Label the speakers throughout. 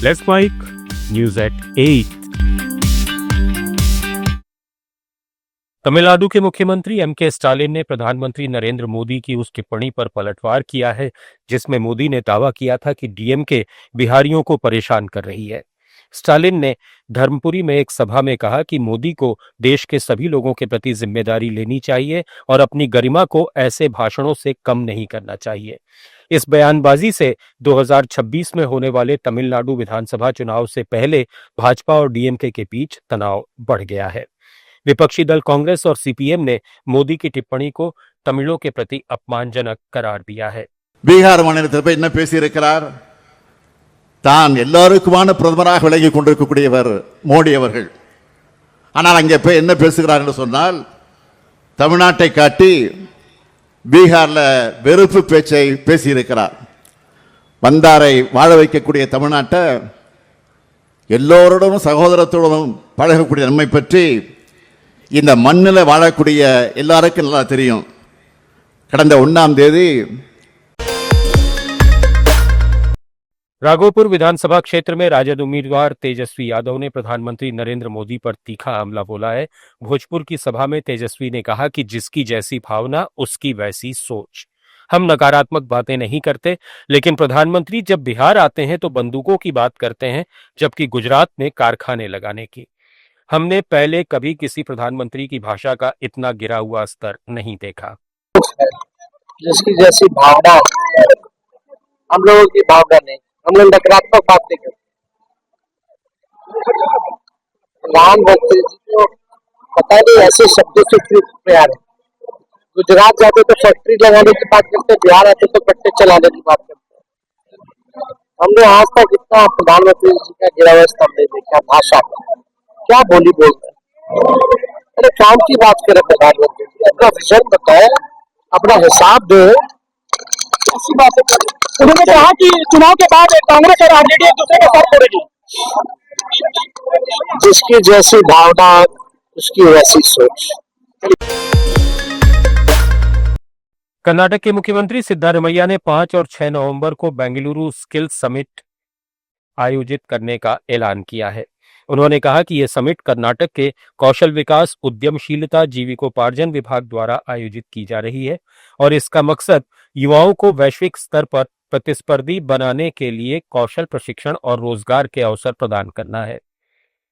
Speaker 1: Let's mic news at 8। Tamil के मुख्यमंत्री MK. Stalin ने प्रधानमंत्री नरेंद्र मोदी की उस टिप्पणी पर पलटवार किया है जिसमें मोदी ने दावा किया था कि डीएमके बिहारियों को परेशान कर रही है। स्टालिन ने धर्मपुरी में एक सभा में कहा कि मोदी को देश के सभी लोगों के प्रति जिम्मेदारी लेनी चाहिए और अपनी गरिमा को ऐसे भाषणों से कम नहीं करना चाहिए। इस बयानबाजी से 2026 में होने वाले तमिलनाडु विधानसभा चुनाव से पहले भाजपा और डीएमके के बीच तनाव बढ़ गया है। विपक्षी दल कांग्रेस और सीपीएम ने मोदी की टिप्पणी को तमिलों के प्रति अपमानजनक करार दिया है।
Speaker 2: பீகார் மாநிலத்தில் என்ன பேசியிருக்கிறார்? தான் எல்லாருக்குமான பிரதமராக விளங்கி கொண்டிருக்கக்கூடியவர் மோடி அவர்கள். ஆனால் அங்கே போய் என்ன பேசுகிறார் என்று சொன்னால், தமிழ்நாட்டை காட்டி பீகாரில் வெறுப்பு பேச்சை பேசியிருக்கிறார். வந்தாரை வாழ வைக்கக்கூடிய தமிழ்நாட்டை எல்லோருடனும் சகோதரத்துடனும் பழகக்கூடிய நன்மை பற்றி இந்த மண்ணில் வாழக்கூடிய எல்லாருக்கும் நல்லா தெரியும். கடந்த 1ஆம் தேதி
Speaker 1: राघोपुर विधानसभा क्षेत्र में राजद उम्मीदवार तेजस्वी यादव ने प्रधानमंत्री नरेंद्र मोदी पर तीखा हमला बोला है। भोजपुर की सभा में तेजस्वी ने कहा कि जिसकी जैसी भावना उसकी वैसी सोच। हम नकारात्मक बातें नहीं करते, लेकिन प्रधानमंत्री जब बिहार आते हैं तो बंदूकों की बात करते हैं, जबकि गुजरात में कारखाने लगाने की। हमने पहले कभी किसी प्रधानमंत्री की भाषा का इतना गिरा हुआ स्तर नहीं देखा।
Speaker 3: जिसकी जैसी भावना हम लोगों की भावना नहीं, हम लोग नकारात्मक बात नहीं करते। प्रधानमंत्री जी को पता नहीं ऐसे शब्दों से क्यों प्यार है। गुजरात जाते तो फैक्ट्री लगाने की बात करते, बिहार आते तो कट्टे चलाने की बात करते। हमने आज तक इतना प्रधानमंत्री जी का गिरा हुआ स्तर नहीं देखा। भाषा क्या बोली बोलते हैं, अरे काम की बात करें प्रधानमंत्री जी, अपना विजन बताए, अपना हिसाब दे, ऐसी बातें करें। उन्होंने कहा कि चुनाव के बाद कांग्रेस और आरजेडी एक दूसरे का साथ छोड़ेगी। जिसकी जैसी भावना उसकी वैसी सोच।
Speaker 1: कर्नाटक के मुख्यमंत्री सिद्धारमैया ने 5 और 6 नवंबर को बेंगलुरु स्किल समिट आयोजित करने का ऐलान किया है। उन्होंने कहा कि यह समिट कर्नाटक के कौशल विकास, उद्यमशीलता, जीविकोपार्जन विभाग द्वारा आयोजित की जा रही है और इसका मकसद युवाओं को वैश्विक स्तर पर प्रतिस्पर्धी बनाने के लिए कौशल प्रशिक्षण और रोजगार के अवसर प्रदान करना है।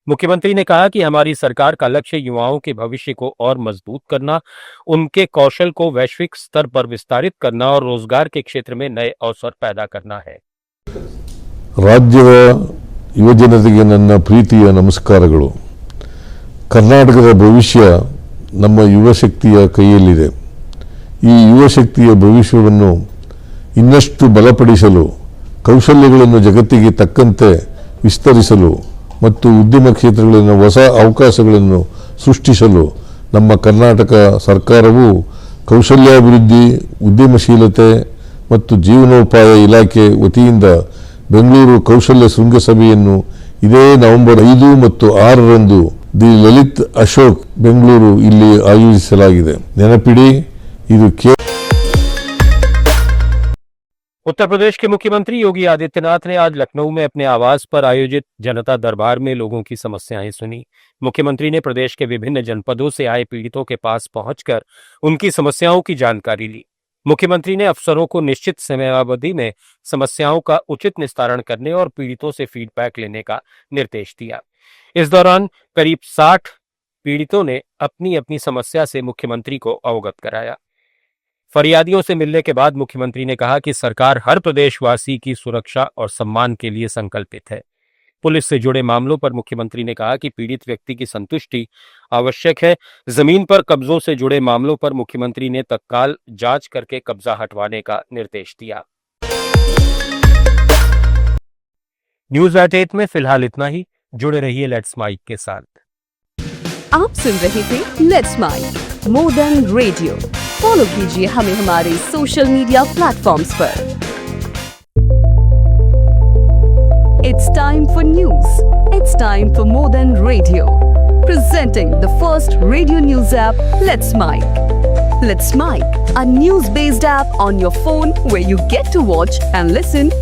Speaker 1: मुख्यमंत्री ने कहा कि हमारी सरकार का लक्ष्य युवाओं के भविष्य को और मजबूत करना, उनके कौशल को वैश्विक स्तर पर विस्तारित करना और रोजगार के क्षेत्र में नए अवसर पैदा करना है।
Speaker 4: ರಾಜ್ಯದ ಯುವಜನತೆಗೆ ನನ್ನ ಪ್ರೀತಿಯ ನಮಸ್ಕಾರಗಳು। ಕರ್ನಾಟಕದ ಭವಿಷ್ಯ ನಮ್ಮ ಯುವ ಶಕ್ತಿಯ ಕೈಯಲ್ಲಿದೆ। ಈ ಯುವ ಶಕ್ತಿಯ ಭವಿಷ್ಯವನ್ನು ಇನ್ನಷ್ಟು ಬಲಪಡಿಸಲು, ಕೌಶಲ್ಯಗಳನ್ನು ಜಗತ್ತಿಗೆ ತಕ್ಕಂತೆ ವಿಸ್ತರಿಸಲು ಮತ್ತು ಉದ್ಯಮ ಕ್ಷೇತ್ರಗಳಲ್ಲಿ ಹೊಸ ಅವಕಾಶಗಳನ್ನು ಸೃಷ್ಟಿಸಲು ನಮ್ಮ ಕರ್ನಾಟಕ ಸರ್ಕಾರವು ಕೌಶಲ್ಯಾಭಿವೃದ್ಧಿ, ಉದ್ಯಮಶೀಲತೆ ಮತ್ತು ಜೀವನೋಪಾಯ ಇಲಾಖೆ ವತಿಯಿಂದ ಬೆಂಗಳೂರು ಕೌಶಲ್ಯ ಶೃಂಗಸಭೆಯನ್ನು ಇದೇ ನವೆಂಬರ್ 5 ಮತ್ತು 6ರಂದು ದಿ ಲಲಿತ್ ಅಶೋಕ್ ಬೆಂಗಳೂರು ಇಲ್ಲಿ ಆಯೋಜಿಸಲಾಗಿದೆ। ನೆನಪಿಡಿ, ಇದು
Speaker 1: उत्तर प्रदेश के मुख्यमंत्री योगी आदित्यनाथ ने आज लखनऊ में अपने आवास पर आयोजित जनता दरबार में लोगों की समस्याएं सुनी। मुख्यमंत्री ने प्रदेश के विभिन्न जनपदों से आए पीड़ितों के पास पहुंचकर उनकी समस्याओं की जानकारी ली। मुख्यमंत्री ने अफसरों को निश्चित समयावधि में समस्याओं का उचित निस्तारण करने और पीड़ितों से फीडबैक लेने का निर्देश दिया। इस दौरान करीब 60 पीड़ितों ने अपनी अपनी समस्या से मुख्यमंत्री को अवगत कराया। फरियादियों से मिलने के बाद मुख्यमंत्री ने कहा कि सरकार हर प्रदेशवासी की सुरक्षा और सम्मान के लिए संकल्पित है। पुलिस से जुड़े मामलों पर मुख्यमंत्री ने कहा कि पीड़ित व्यक्ति की संतुष्टि आवश्यक है। जमीन पर कब्जों से जुड़े मामलों पर मुख्यमंत्री ने तत्काल जांच करके कब्जा हटवाने का निर्देश दिया। न्यूज एट 8 में फिलहाल इतना ही। जुड़े रहिए लेट्स माइक के साथ।
Speaker 5: आप सुन रहे थे let's mic more than radio. Follow कीजिए हमें हमारे सोशल मीडिया प्लेटफॉर्म्स पर। It's time for news. It's time for More Than Radio. Presenting the first radio news app, Let's Mic. Let's Mic, a news-based app on your phone where you get to watch and listen